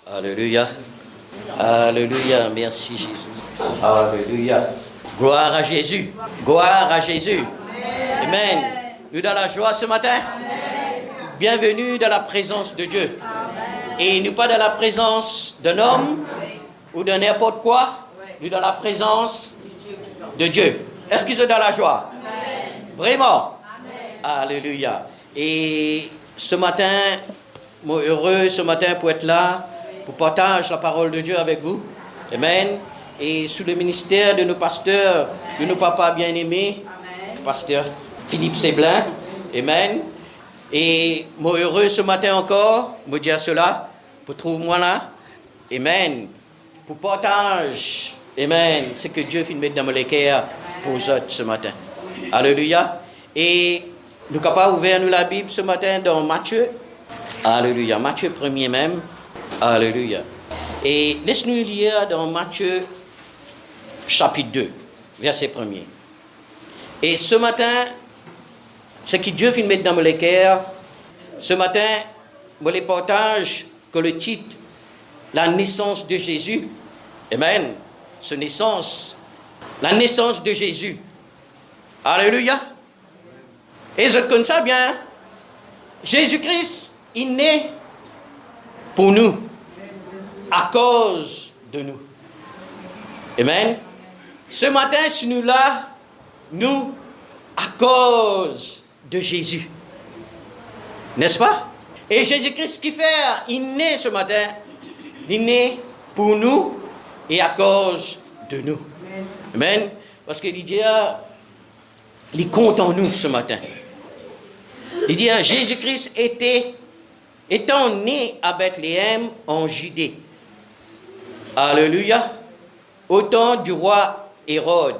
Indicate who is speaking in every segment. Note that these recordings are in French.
Speaker 1: Alléluia. Alléluia. Merci Jésus. Alléluia. Gloire à Jésus. Gloire à Jésus. Amen. Nous dans la joie ce matin. Bienvenue dans la présence de Dieu. Et nous pas dans la présence d'un homme ou de n'importe quoi. Nous dans la présence de Dieu. Est-ce qu'ils sont dans la joie? Vraiment? Alléluia. Et ce matin, moi heureux ce matin pour être là, pour partager la parole de Dieu avec vous. Amen. Et sous le ministère de nos pasteurs, de nos papas bien-aimés, pasteur Philippe Séblin. Amen. Et moi heureux ce matin encore, me dire cela, pour trouver moi là. Amen. Pour partager, amen, ce que Dieu fait mettre dans mon cœur pour vous autres ce matin. Alléluia. Et nous sommes capables d'ouvrir nous la Bible ce matin dans Matthieu. Alléluia. Matthieu 1er même. Alléluia. Et laisse-nous lire dans Matthieu chapitre 2, verset 1er. Et ce matin, ce que Dieu fait mettre dans mon cœur, ce matin, je les partage que le titre, la naissance de Jésus. Amen. La naissance de Jésus. Alléluia. Et je connais ça bien. Jésus-Christ, il naît pour nous, à cause de nous. Amen. Ce matin, si nous là, nous, à cause de Jésus. N'est-ce pas? Et Jésus-Christ, qui fait, il naît ce matin, il naît pour nous et à cause de nous. Amen. Parce qu'il dit, il compte en nous ce matin. Il dit, Jésus-Christ étant né à Bethléem en Judée. Alléluia. Au temps du roi Hérode.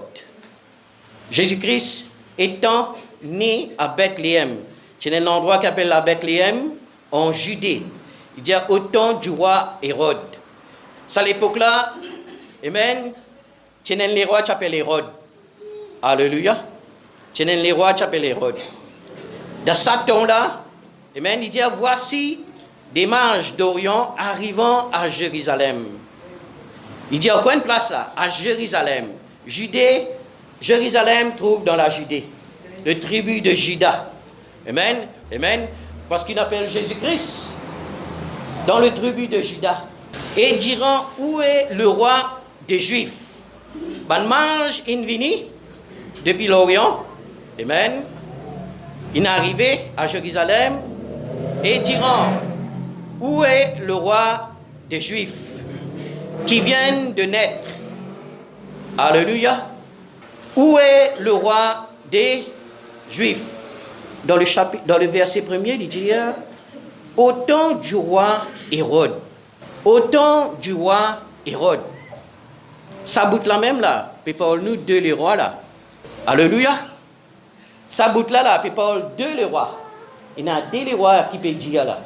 Speaker 1: Jésus-Christ étant né à Bethléem. C'est un endroit qui s'appelle la Bethléem en Judée. Il dit au temps du roi Hérode. C'est à l'époque-là, amen, c'est un roi qui s'appelle Hérode. Alléluia. C'est un roi qui s'appelle Hérode. Dans ce temps-là, amen, il dit voici des mages d'Orient arrivant à Jérusalem. Il dit à quoi une place là? À Jérusalem. Judée, Jérusalem trouve dans la Judée. Le tribu de Juda. Amen. Amen. Parce qu'il appelle Jésus-Christ dans le tribu de Juda. Et diront où est le roi des Juifs? Ben mage invini depuis l'Orient. Amen. Il est arrivé à Jérusalem et diront où est le roi des Juifs qui vient de naître? Alléluia. Où est le roi des Juifs? Dans le verset 1er, il dit au temps du roi Hérode. Au temps du roi Hérode. Ça bout là même là, puis parle nous de les rois là. Alléluia. Ça bout là, puis parle de les rois. Il y a deux les rois qui peuvent dire là.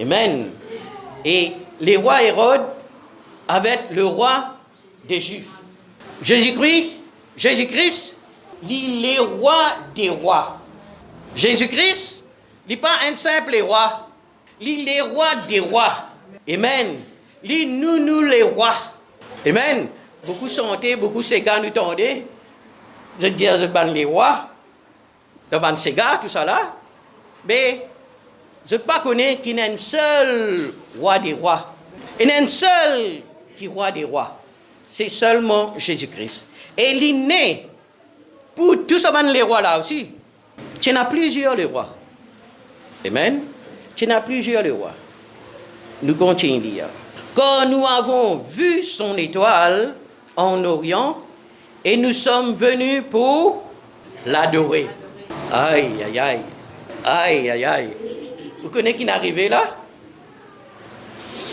Speaker 1: Amen. Et les rois Hérode avec le roi des Juifs. Jésus-Christ, il est roi des rois. Jésus-Christ, il n'est pas un simple roi. Il est roi des rois. Amen. Il nous les rois. Amen. Beaucoup chantaient, beaucoup ségas nous tendaient. Je dis à les rois, devant ces gars, tout ça là. Mais je ne connais pas qu'il y a un seul roi des rois. Il y a un seul qui est roi des rois. C'est seulement Jésus-Christ. Et il est né pour tous les rois là aussi. Tu en as plusieurs les rois. Amen. Tu en as plusieurs les rois. Nous continuons à lire. Quand nous avons vu son étoile en Orient et nous sommes venus pour l'adorer. Aïe, aïe, aïe. Aïe, aïe, aïe. Vous connaissez qui est arrivé là?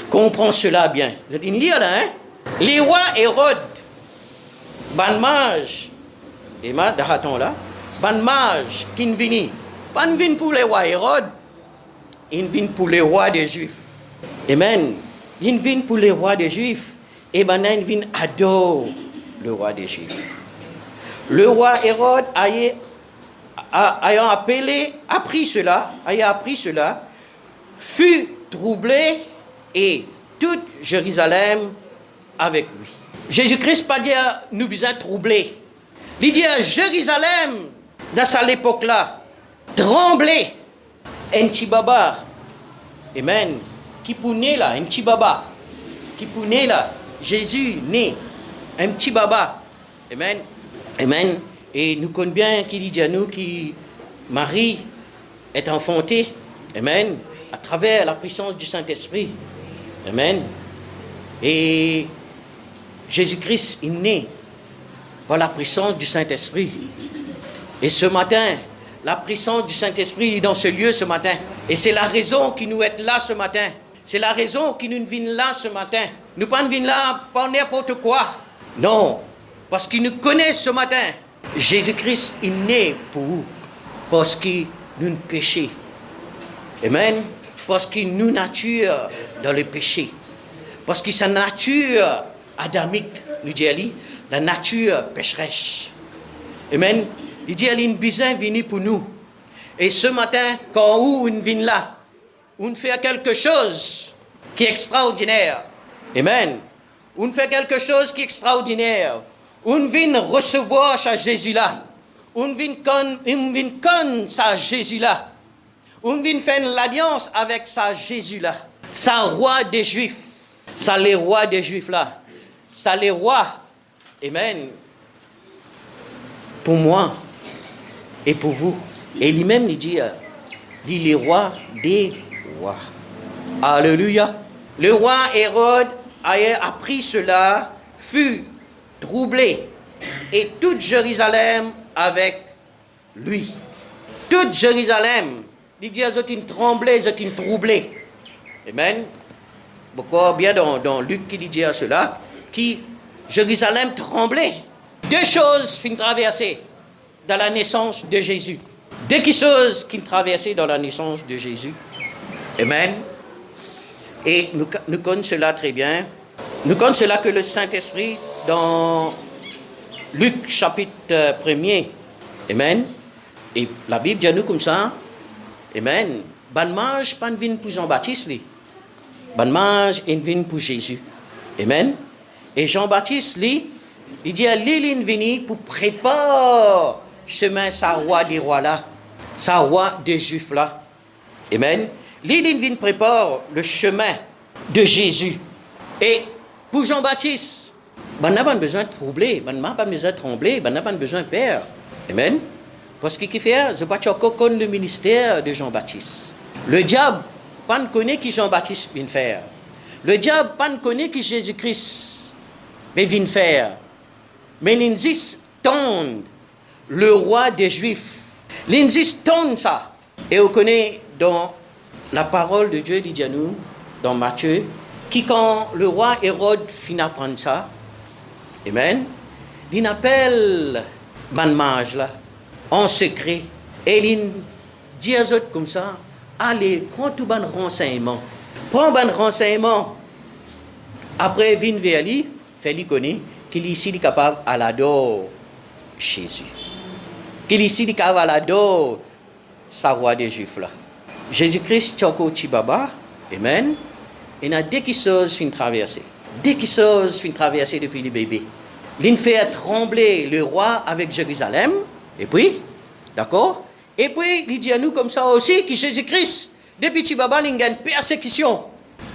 Speaker 1: Comprends cela bien. Vous allez lire là, hein? Les rois Hérode, ban mage, et ma d'attend là, ban mage qui ne vient pas pour les rois Hérode, il vient pour les rois des Juifs. Amen. Il vient pour les rois des Juifs, et ben il vient adorer le roi des Juifs. Le roi Hérode ayant appris cela, fut troublé et toute Jérusalem avec lui. Jésus-Christ pas dire nous besoin troubler. Il dit à Jérusalem, dans cette époque-là, trembler. Un petit baba, amen, qui pour né là, un petit baba, qui pour né là, Jésus né, un petit baba, amen, amen. Et nous connaissons bien qu'il dit à nous que Marie est enfantée, amen, à travers la puissance du Saint-Esprit, amen. Et Jésus-Christ est né par la puissance du Saint-Esprit. Et ce matin, la puissance du Saint-Esprit est dans ce lieu ce matin. Et c'est la raison qui nous est là ce matin. C'est la raison qui nous vient là ce matin. Nous ne venons pas là pour n'importe quoi. Non, parce qu'il nous connaît ce matin. Jésus-Christ est né pour vous. Parce qu'il nous péché. Amen. Parce qu'il nous nature dans le péché. Parce que sa nature adamique, nous dit Ali, la nature pécheresse. Amen. Il dit, il y a une besoin venir pour nous. Et ce matin, quand on vient là, on fait quelque chose qui est extraordinaire. Amen. On fait quelque chose qui est extraordinaire. On vient recevoir sa Jésus là. On vient connaître sa Jésus là. On vient faire l'alliance avec sa Jésus là. Sa roi des Juifs. Ça les rois des Juifs là. Ça les rois. Amen. Pour moi. Et pour vous. Et lui-même, il dit, il est roi des rois. Alléluia. Le roi Hérode a appris cela, fut troublé. Et toute Jérusalem avec lui. Toute Jérusalem. Il dit, ils ont tremblé, ils ont troublé. Amen. Beaucoup bien dans Luc qui dit à cela, qui Jérusalem tremblait. Deux choses finissent traverser dans la naissance de Jésus. Deux choses qui traversaient dans la naissance de Jésus. Amen. Et nous connaissons cela très bien. Nous connaissons cela que le Saint-Esprit, dans Luc chapitre 1er, Amen. Et la Bible dit à nous comme ça, Amen. Ban mage, pas vin pour Jean-Baptiste, ban mage, il vient pour Jésus. Amen. Et Jean-Baptiste, il dit à l'île vini pour préparer chemin sa roi des rois là, sa roi des Juifs là. Amen. L'île vient préparer le chemin de Jésus. Et pour Jean-Baptiste, on n'a pas besoin de troubler, on n'a pas besoin de trembler, on n'a pas besoin de peur. Amen. Parce qu'il fait, je ne sais pas le ministère de Jean-Baptiste. Le diable, pas ne connaît qui Jean-Baptiste vient faire. Le diable, pas ne connaît qui Jésus-Christ vient faire. Mais l'insiste tombe le roi des Juifs. L'insiste tombe ça. Et on connaît dans la parole de Dieu, dit à nous, dans Matthieu, qui quand le roi Hérode finit d'apprendre ça, Amen, il appelle ban mage là, en secret, et il dit aux autres comme ça, allez, prends tout ban renseignement. Prends ban renseignement. Après, vin vers lui, fait-lui connaître qu'il est ici capable à l'adore Jésus. Qu'il est ici capable à l'adore sa roi des Juifs là. Jésus-Christ, Tchoko Tibaba, Amen. Il y a deux choses qui traversent. Deux choses qui traversent depuis le bébé. Il fait trembler le roi avec Jérusalem. Et puis, d'accord? Et puis, il dit à nous comme ça aussi que Jésus-Christ, depuis Tibaba, il y a une persécution.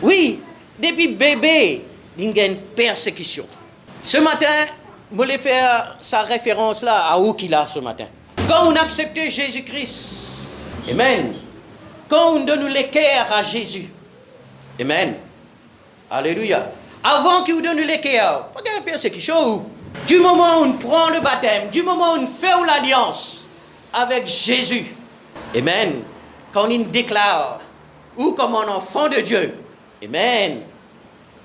Speaker 1: Oui, depuis bébé, il y a une persécution. Ce matin, je voulais faire sa référence là à où qu'il a ce matin. Quand on a accepté Jésus-Christ, Amen. Quand on donne l'équerre à Jésus, Amen. Alléluia. Avant qu'il vous donne l'équerre, pas de persécution. Du moment où on prend le baptême, du moment où on fait l'alliance avec Jésus, Amen. Quand on déclare, ou comme un enfant de Dieu, Amen.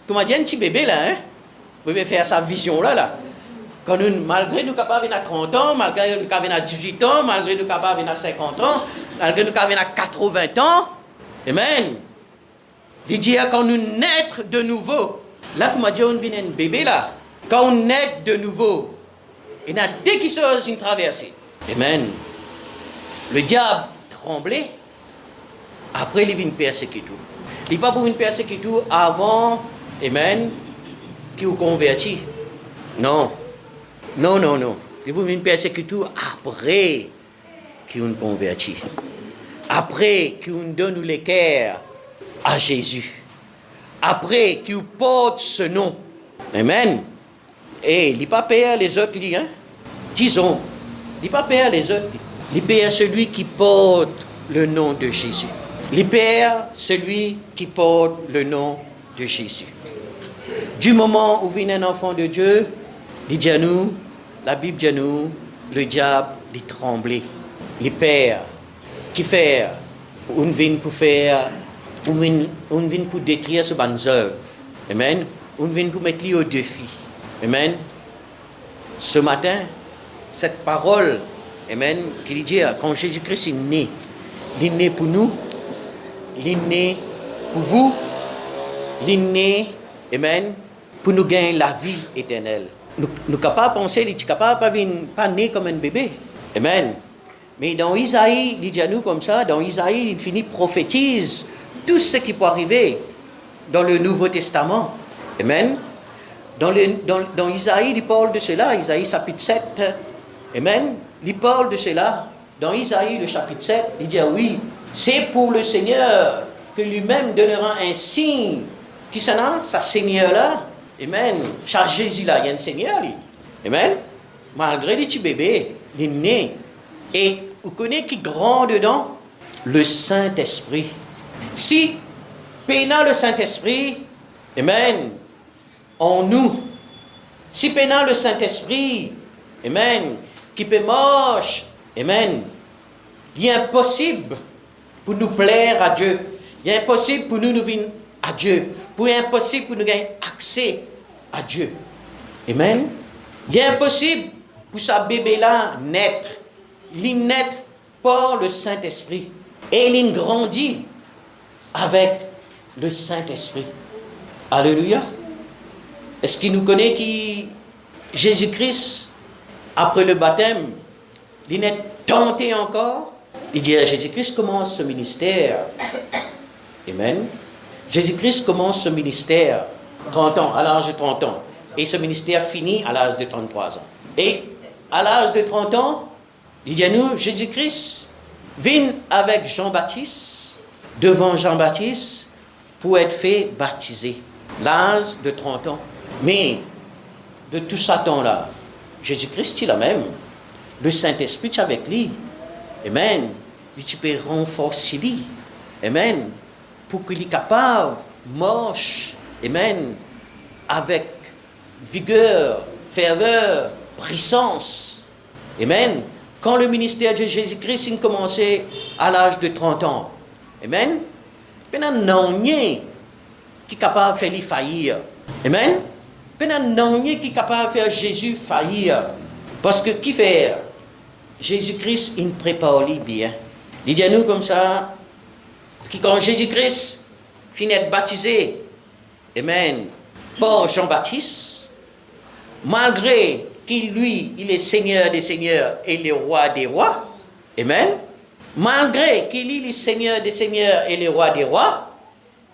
Speaker 1: Comment dire un petit bébé là, hein? Vous pouvez faire sa vision là. Quand nous, malgré nous capables à 30 ans, malgré nous capables à 18 ans, malgré nous capables à 50 ans, malgré nous capables à 80 ans, Amen. Il dit quand nous naître de nouveau, là comme dit on vient un bébé là, quand on naît de nouveau, il y a deux choses qui traversent. Amen. Le diable tremblait, après il vient persécuter. Il n'est pas pour une persécution avant Amen. Qui vous convertit. Non. Non, non, non. Il vous vient persécuter après qui vous convertit. Après qui vous donne les cœurs à Jésus. Après qui vous porte ce nom. Amen. Et il n'est pas payé les autres, hein? Disons, il n'est pas payé les autres. Il paye celui qui porte le nom de Jésus. Il paye celui qui porte le nom de Jésus. Du moment où vient un enfant de Dieu, il dit à nous, la Bible dit à nous, le diable, il tremblait. Il perd, qui fait, on vient pour faire, on vient pour détruire ce bonnes œuvres. Amen. On vient pour mettre lui au défi. Amen. Ce matin, cette parole, amen, qu'il dit, quand Jésus-Christ est né pour nous, il est né pour vous, il est né, amen, pour nous gagner la vie éternelle. Nous sommes capables de penser, nous sommes capables de pas né comme un bébé. Amen. Mais dans Isaïe, il dit à nous comme ça, dans Isaïe, il finit prophétise tout ce qui peut arriver dans le Nouveau Testament. Amen. Dans Isaïe, il parle de cela, Isaïe chapitre 7. Amen. Il parle de cela. Dans Isaïe, le chapitre 7, il dit, ah oui, c'est pour le Seigneur que lui-même donnera un signe. Qui ça, sa Seigneur-là? Amen. Chaque Jésus-là, il y a un Seigneur. Lui. Amen. Malgré les petits bébés, il est né. Et vous connaissez qui grand dedans? Le Saint-Esprit. Si, pénant le Saint-Esprit, amen, en nous, si pénant le Saint-Esprit, amen, qui peut marcher, amen, il est impossible pour nous plaire à Dieu. Il est impossible pour nous venir à Dieu. Il est impossible pour nous gagner accès à Dieu. Amen. Il est impossible pour ce bébé-là naître. Il naît par le Saint-Esprit. Et il grandit avec le Saint-Esprit. Alléluia. Est-ce qu'il nous connaît qui Jésus-Christ, après le baptême, il est tenté encore? Il dit à Jésus-Christ commence ce ministère. Amen. Jésus-Christ commence ce ministère 30 ans, à l'âge de 30 ans. Et ce ministère finit à l'âge de 33 ans. Et à l'âge de 30 ans, il dit à nous, Jésus-Christ vient avec Jean-Baptiste, devant Jean-Baptiste, pour être fait baptiser. L'âge de 30 ans. Mais, de tout ce temps-là, Jésus-Christ, il a même. Le Saint-Esprit est avec lui. Amen. Il peut renforcer lui. Amen. Pour qu'il soit capable de marcher. Amen. Avec vigueur, ferveur, puissance. Amen. Quand le ministère de Jésus-Christ a commencé à l'âge de 30 ans. Amen. Il y a un qui est capable de faire lui faillir. Amen. Il y a un qui est capable de faire Jésus faillir. Parce que qui fait? Jésus-Christ, il prépare lui bien. Il dit à nous comme ça, que quand Jésus-Christ finit d'être baptisé, amen, par Jean-Baptiste, malgré qu'il, lui, il est Seigneur des Seigneurs et le Roi des Rois, amen, malgré qu'il est Seigneur des Seigneurs et le Roi des Rois,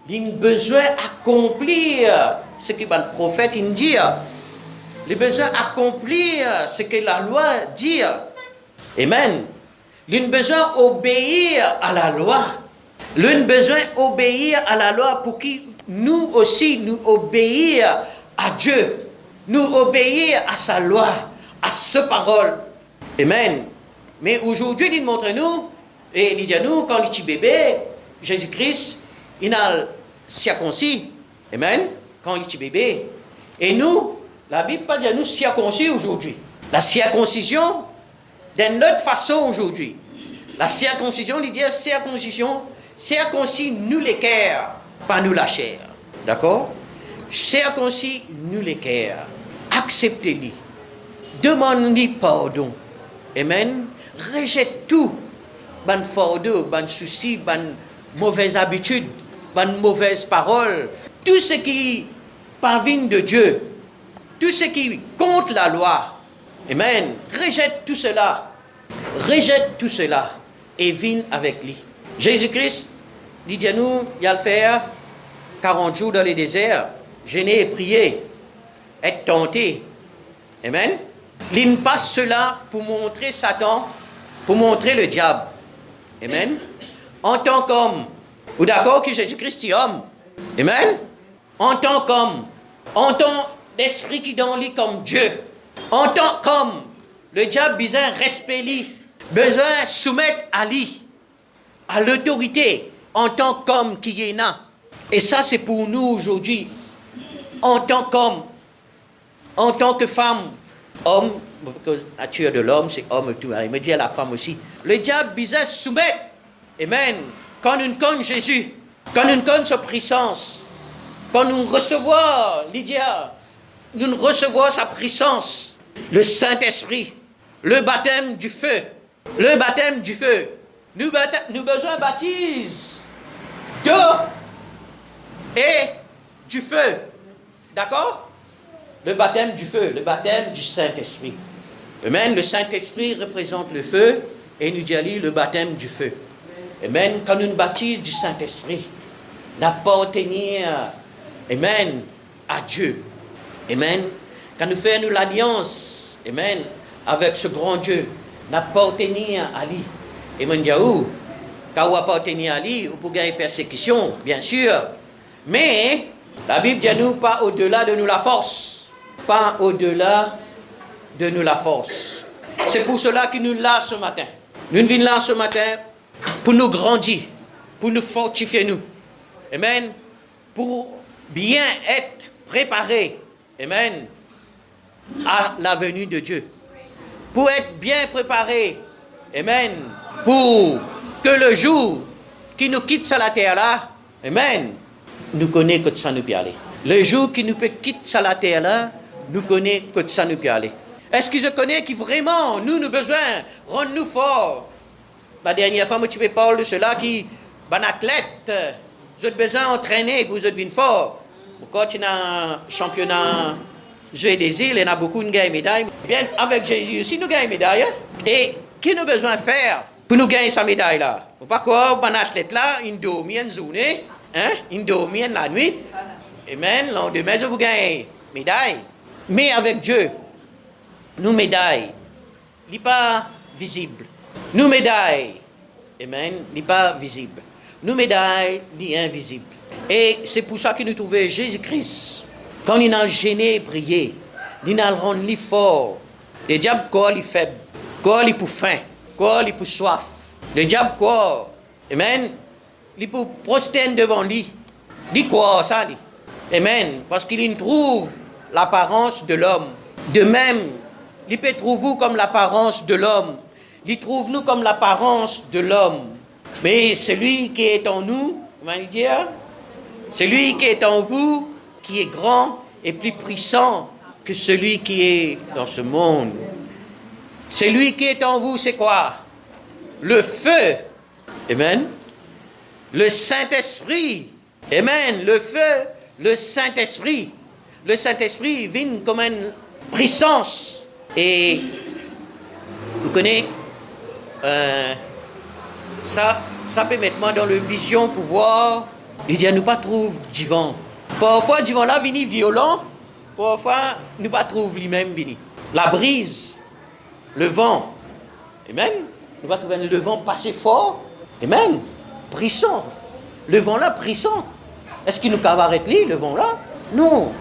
Speaker 1: il a besoin d'accomplir ce que le prophète dit. Il a besoin d'accomplir ce que la loi dit. Amen. Il a besoin d'obéir à la loi. Il a besoin d'obéir à la loi pour que nous aussi, nous obéir à Dieu. Nous obéir à sa loi, à sa parole. Amen. Mais aujourd'hui, il montre nous, et il dit à nous, quand il est bébé, Jésus-Christ, il a circoncis. Amen. Quand il est bébé. Et nous, la Bible pas dit à nous circoncis aujourd'hui. La circoncision, d'une autre façon aujourd'hui. La circoncision, il dit circoncision, circoncis nous les cœurs, pas nous la chair. D'accord? Circoncis nous les cœurs. Acceptez-les. Demandez pardon. Amen. Rejette tout. Ban fardeau, ban souci, ban mauvaise habitude, ban mauvaise parole. Tout ce qui parvient de Dieu. Tout ce qui contre la loi. Amen. Rejette tout cela. Rejette tout cela. Et viens avec lui. Jésus-Christ, dit à nous, il a le faire 40 jours dans le désert. gêner et prier, être tenté. Amen. Il passe cela pour montrer Satan, pour montrer le diable. Amen. En tant qu'homme, ou d'accord que Jésus-Christ est homme. Amen. En tant qu'homme, en tant d'esprit qui dans lui comme Dieu. En tant qu'homme, le diable a besoin de respect lui, besoin de soumettre à lui, à l'autorité, en tant qu'homme qui est là. Et ça, c'est pour nous aujourd'hui, en tant qu'homme, en tant que femme, homme, parce que la nature de l'homme, c'est homme et tout. Il me dit à la femme aussi. Le diable a besoin de soumettre. Amen. Quand nous connaissons Jésus, quand nous connaissons sa puissance, quand nous recevons Lydia, nous recevons sa puissance, le Saint-Esprit, le baptême du feu, le baptême du feu. Nous besoin baptise d'eau et du feu. D'accord? Le baptême du feu, le baptême du Saint-Esprit. Amen. Le Saint-Esprit représente le feu et nous dit le baptême du feu. Amen. Quand nous baptisons du Saint-Esprit, d'appartenir, amen, à Dieu. Amen. Quand nous faisons l'alliance, amen, avec ce grand Dieu, d'appartenir à lui. Et mon Dieu, quand vous appartenez à lui, vous pouvez gagner persécution, bien sûr. Mais la Bible dit à nous, pas au-delà de nous la force. Pas au-delà de nous la force. C'est pour cela que nous là ce matin. Nous venons là ce matin pour nous grandir, pour nous fortifier nous. Amen. Pour bien être préparés. Amen. À la venue de Dieu. Pour être bien préparés. Amen. Pour que le jour qui nous quitte sur la terre là, amen, nous connaît que ça nous peut aller. Le jour qui nous peut quitter sur la terre là, nous connaît que ça nous peut aller. Est-ce que je connais qui vraiment, nous besoin, rendre-nous forts? La dernière fois, je parle de cela qui, un athlète, vous avez besoin d'entraîner pour vous devenir fort. Quand il y a un championnat Jeux des îles, il y a beaucoup de gagnent médailles. Bien, avec Jésus aussi, nous gagnons médaille. Et qui nous besoin de faire pour nous gagner sa médaille là? Pas quoi, un athlète là, il dort une journée, hein? Il dort la nuit. Amen. Le lendemain, vous gagnez médaille. Mais avec Dieu, nous médailles, il n'est pas visible. Nous médailles, amen, il n'est pas visible. Nous médailles, il est invisible. Et c'est pour ça que nous trouvons Jésus-Christ. Quand il a gêné et prié, il a rendu fort. Le diable, quoi, il est faible. Quoi, il est pour faim. Quoi, il est pour soif. Le diable, quoi, amen, il est pour prosterner devant lui. Dit quoi, ça, dit? Amen. Parce qu'il trouve l'apparence de l'homme. De même, il peut trouver vous comme l'apparence de l'homme. Il trouve nous comme l'apparence de l'homme. Mais celui qui est en nous, comment dire? Celui qui est en vous, qui est grand et plus puissant que celui qui est dans ce monde. Celui qui est en vous, c'est quoi? Le feu. Amen. Le Saint-Esprit. Amen. Le feu, le Saint-Esprit. Le Saint-Esprit vient comme une puissance. Et vous connaissez, ça peut mettre moi dans le vision pour voir. Il dit à nous pas trouve du vent. Parfois, du vent là vient violent. Parfois, nous pas trouve lui-même vini. La brise, le vent. Amen. Nous pas trouver le vent passer fort. Amen. Puissant. Le vent là, puissant. Est-ce qu'il nous cavarette lui, le vent là? Non.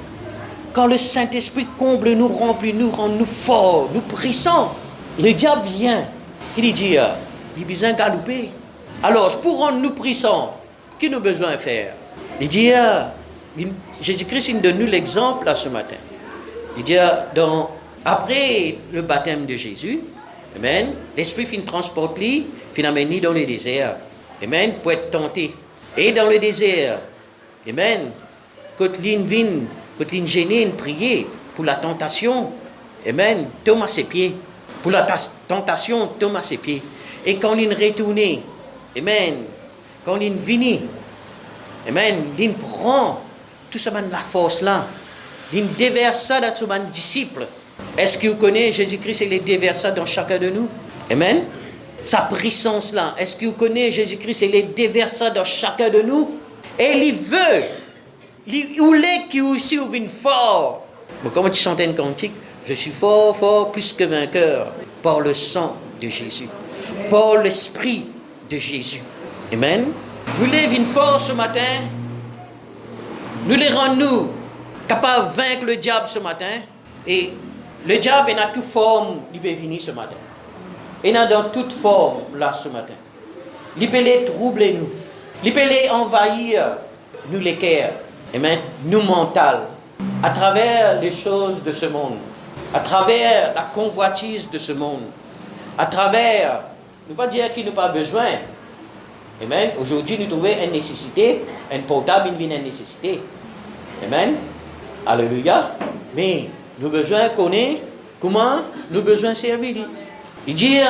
Speaker 1: Quand le Saint-Esprit comble, nous remplit, nous rend nous forts, nous puissants, le diable vient. Il dit, il a besoin de galoper. Alors, pour rendre nous puissants, qu'est-ce que nous avons besoin de faire? Il dit, Jésus-Christ il donne nous l'exemple là ce matin. Il dit, après le baptême de Jésus, amen, l'Esprit fin transporte lui, fin amène dans le désert. Amen, pour être tenté. Et dans le désert, amen, quand l'in vient, quand l'in gêné, prier pour la tentation, amen, tombe à ses pieds. Pour la tentation, tombe à ses pieds. Et quand l'in retourné, amen, quand l'in vini, amen, l'in prend tout ça, la force là, l'in déverse ça dans tous les disciples. Est-ce que vous connaissez Jésus-Christ et les déverse ça dans chacun de nous? Amen. Sa puissance là, est-ce que vous connaissez Jésus-Christ et les déverse ça dans chacun de nous? Et il Il voulait qu'il aussi vienne fort. Bon, comment tu chantais une cantique? Je suis fort, fort, plus que vainqueur, par le sang de Jésus, par l'esprit de Jésus. Amen. Nous les venons fort ce matin. Nous les rendons capables de vaincre le diable ce matin. Et le diable est dans toute forme, il peut venir ce matin. Il est dans toute forme là ce matin. Il peut les troubler nous. Il peut les envahir, nous les cœurs. Amen. Nous mental. À travers les choses de ce monde. À travers la convoitise de ce monde. À travers, ne pas dire qu'il n'y a pas besoin. Amen. Aujourd'hui, nous trouvons une nécessité, un portable, une nécessité. Amen. Alléluia. Mais nous besoin connaître comment nous besoin servir. Il dit,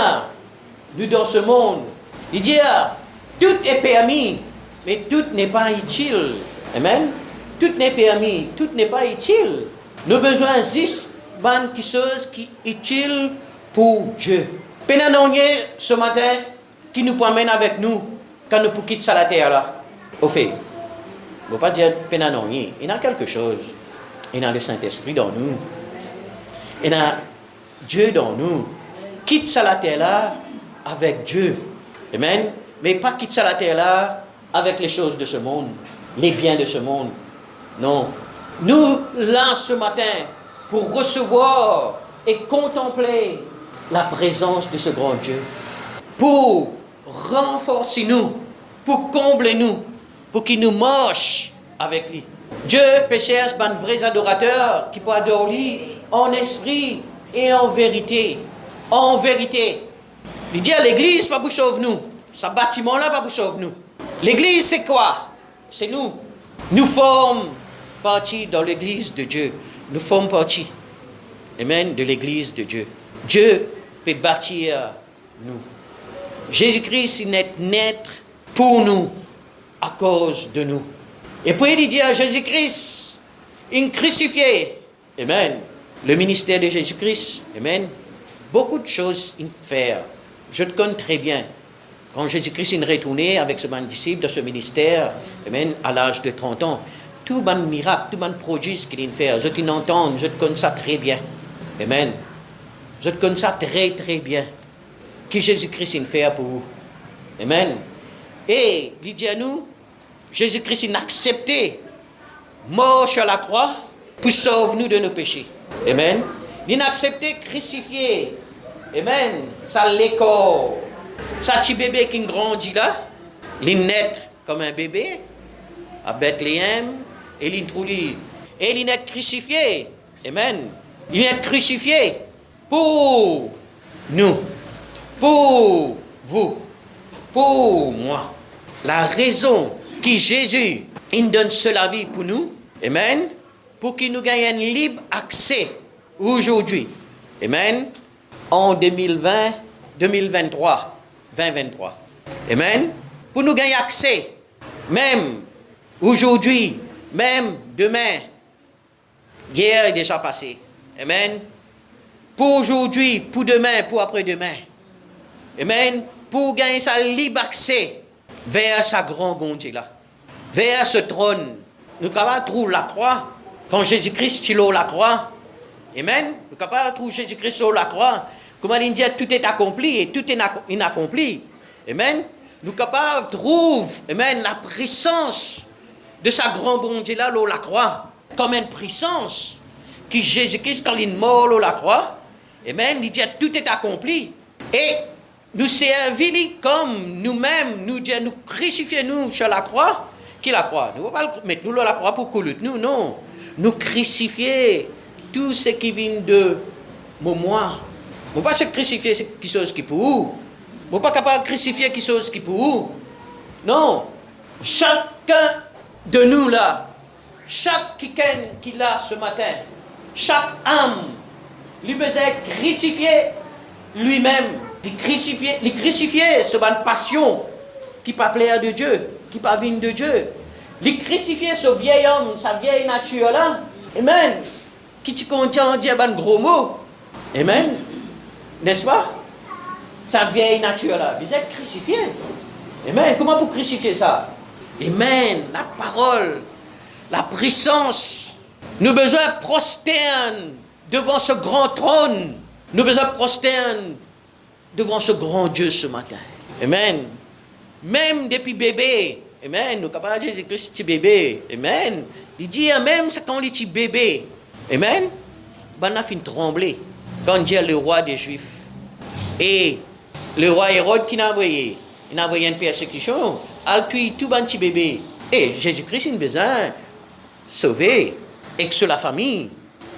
Speaker 1: nous dans ce monde, il dit, tout est permis, mais tout n'est pas utile. Amen. Tout n'est permis, tout n'est pas utile. Nous besoin juste de quelque chose qui est utile pour Dieu. Pénanonier ce matin, qui nous promène avec nous quand nous quittons la terre là. Au fait, ne faut pas dire pénanonier. Il y a quelque chose. Il y a le Saint-Esprit dans nous. Il y a Dieu dans nous. Quitte la terre là avec Dieu. Amen. Mais pas quitte la terre là avec les choses de ce monde, les biens de ce monde. Non. Nous, là, ce matin, pour recevoir et contempler la présence de ce grand Dieu, pour renforcer nous, pour combler nous, pour qu'il nous marche avec lui. Dieu peut chercher un vrai adorateur qui peut adorer lui en esprit et en vérité. En vérité. Il dit à l'église, pas pour sauver nous. Ce bâtiment-là, pas pour sauver nous. L'église, c'est quoi? C'est nous. Nous formons partie dans l'église de Dieu. Nous formons partie, amen, de l'église de Dieu. Dieu peut bâtir nous. Jésus-Christ il est naître pour nous, à cause de nous. Et puis il dit à Jésus-Christ, il crucifié. Amen. Le ministère de Jésus-Christ, amen. Beaucoup de choses il fait. Je te connais très bien. Quand Jésus-Christ est retourné avec ses disciples dans ce ministère, amen, à l'âge de 30 ans, tout le miracle, tout le prodige qu'il fait, je t'entends, je te connais ça très bien. Amen. Je te connais ça très très bien. Que Jésus-Christ fait pour vous. Amen. Et il dit à nous, Jésus-Christ a accepté, mort sur la croix, pour sauver nous de nos péchés. Amen. Il a accepté crucifié. Amen. Ça l'école. Ça petit bébé qui grandit là, il naît comme un bébé à Bethléem et il introduit. Et il est crucifié. Amen. Il est crucifié pour nous, pour vous, pour moi. La raison que Jésus il donne cela vie pour nous, amen, pour qu'il nous gagne un libre accès aujourd'hui, amen, en 2020, 2023, 2023, amen, pour nous gagner accès, même aujourd'hui, même demain, hier est déjà passé, amen, pour aujourd'hui, pour demain, pour après-demain, amen, pour gagner sa libre accès vers sa grande bonté là, vers ce trône. Nous sommes capables de trouver la croix, quand Jésus-Christ est sur la croix, amen, nous sommes capables de trouver Jésus-Christ sur la croix, comment il dit tout est accompli et tout est inaccompli, amen, nous sommes capables de trouver, amen, la puissance de sa grande bonté là, la croix, comme une puissance, qui Jésus-Christ quand il est mort sur la croix, amen, il dit tout est accompli, et nous servir comme nous-mêmes, nous dire, nous crucifier nous sur la croix, qui la croix? Nous ne pouvons pas mettre nous la croix pour couler nous, non. Nous crucifier tout ce qui vient de moi. Nous ne pouvons pas se crucifier quelque chose qui pour vous. Nous ne sommes pas capables de crucifier quelque chose qui pour vous. Non. Chacun de nous là, chaque qui l'a ce matin, chaque âme, lui besoin crucifier lui-même. Les crucifier, c'est une passion qui pas plaire de Dieu, qui pas venir de Dieu. Les crucifier, ce vieil homme, sa vieille nature là, amen, qui te contient en dire un gros mot, amen, n'est-ce pas? Sa vieille nature là, vous êtes crucifié, amen. Comment vous crucifiez ça? Amen, la parole la puissance. Nous avons besoin de prosterner devant ce grand trône. Nous avons besoin de prosterner devant ce grand Dieu ce matin. Amen. Même depuis bébé. Amen. Nous sommes capables de Jésus-Christ, petit bébé. Amen. Il dit, même quand il est bébé. Amen. Ben, on a fait trembler. Quand il dit le roi des Juifs. Et le roi Hérode qui n'a envoyé. Il a envoyé une persécution. Il tue tout le petit bébé. Et Jésus-Christ, il a besoin de sauver. Et que sur la famille.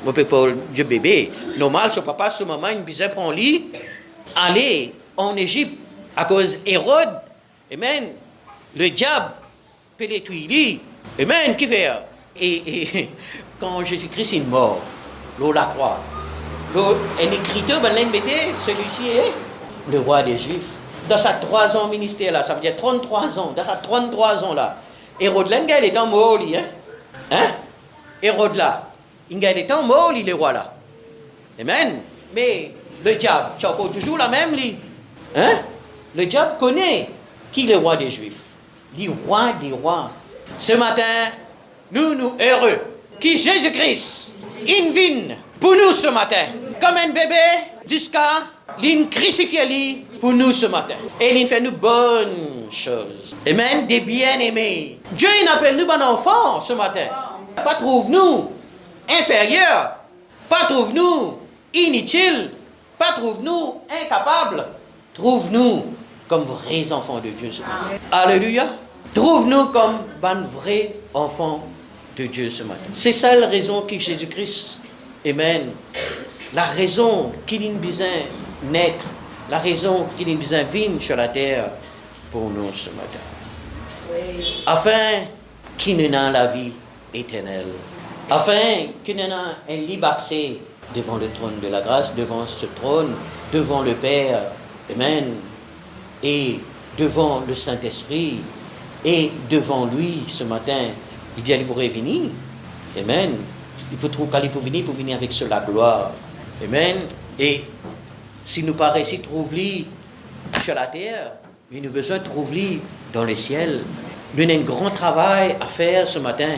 Speaker 1: On peut pas Dieu bébé. Normal, son papa, son maman, il a besoin de prendre lui. Aller en Égypte. À cause Hérode. Amen. Le diable peut les tuer. Amen. Qui fait? Et quand Jésus-Christ est mort, l'eau la croix. Un écriteur, celui-ci est le roi des Juifs. Dans sa 3 ans ministère là, ça veut dire 33 ans. Dans sa 33 ans là, Hérode là, il est en mort, lui. Hein? Hérode là, il est en mort, lui, le roi là. Amen. Mais le diable, c'est encore toujours la même, lui. Hein? Le diable connaît qui est le roi des Juifs. Le roi des rois. Ce matin, nous heureux. Qui Jésus-Christ, il vient pour nous ce matin. Comme un bébé, jusqu'à l'in crucifié pour nous ce matin. Et il fait nous bonnes choses. Amen, des bien-aimés. Dieu, il appelle nous bon enfants ce matin. Pas trouve-nous inférieurs. Pas trouve-nous inutiles. Pas trouve-nous incapables. Trouve-nous comme vrais enfants de Dieu ce matin. Alléluia. Trouve-nous comme bon vrais enfants de Dieu ce matin. C'est ça la raison que Jésus-Christ, amen, la raison qu'il a besoin de naître, la raison qu'il a besoin de vivre sur la terre pour nous ce matin. Afin qu'il ait la vie éternelle. Afin qu'il ait un libre accès devant le trône de la grâce, devant ce trône, devant le Père, amen, et devant le Saint-Esprit, et devant lui ce matin. Il dit, il pourrait venir. Amen. Il faut trouver qu'il peut venir avec cela gloire. Amen. Et si nous pas réussi trouver sur la terre, nous avons besoin de trouver dans le ciel. Nous avons un grand travail à faire ce matin.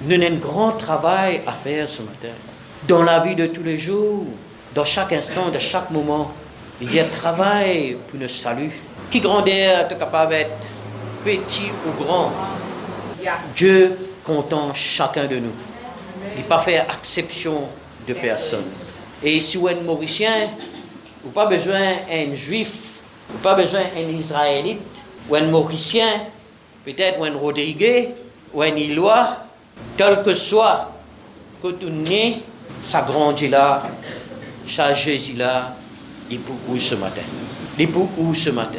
Speaker 1: Nous avons un grand travail à faire ce matin. Dans la vie de tous les jours, dans chaque instant, dans chaque moment, il dit, travail pour le salut. Qui grandeur est capable d'être petit ou grand? Dieu content chacun de nous. Il n'a pas fait exception de personne. Et si vous êtes Mauricien, vous n'avez pas besoin d'un Juif, vous n'avez pas besoin d'un Israélite, ou un Mauricien, peut-être un Rodriguez, ou un Ilois, tel que soit, que tu nais, ça grandit là, ça Jésus là, il est pour où ce matin? Il est pour où ce matin?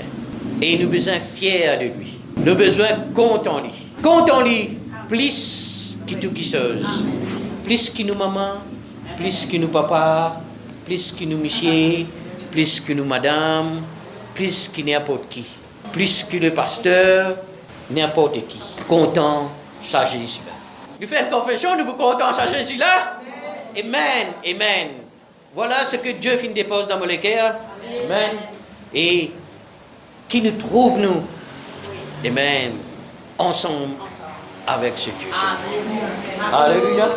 Speaker 1: Et nous avons besoin fiers de lui. Nous avons besoin contents lui. Contents lui, plus que tout qui chose. Plus que nous maman, plus que nous papa, plus que nous monsieur, plus que nous madame, plus que n'importe qui. Plus que le pasteur, n'importe qui. Content, ça Jésus là. Nous faisons une confession, nous vous comptons ça Jésus là. Amen, amen. Voilà ce que Dieu fait dépose dans mon cœur. Amen. Et qui nous trouve, nous, amen, ensemble avec ce Dieu. Alléluia.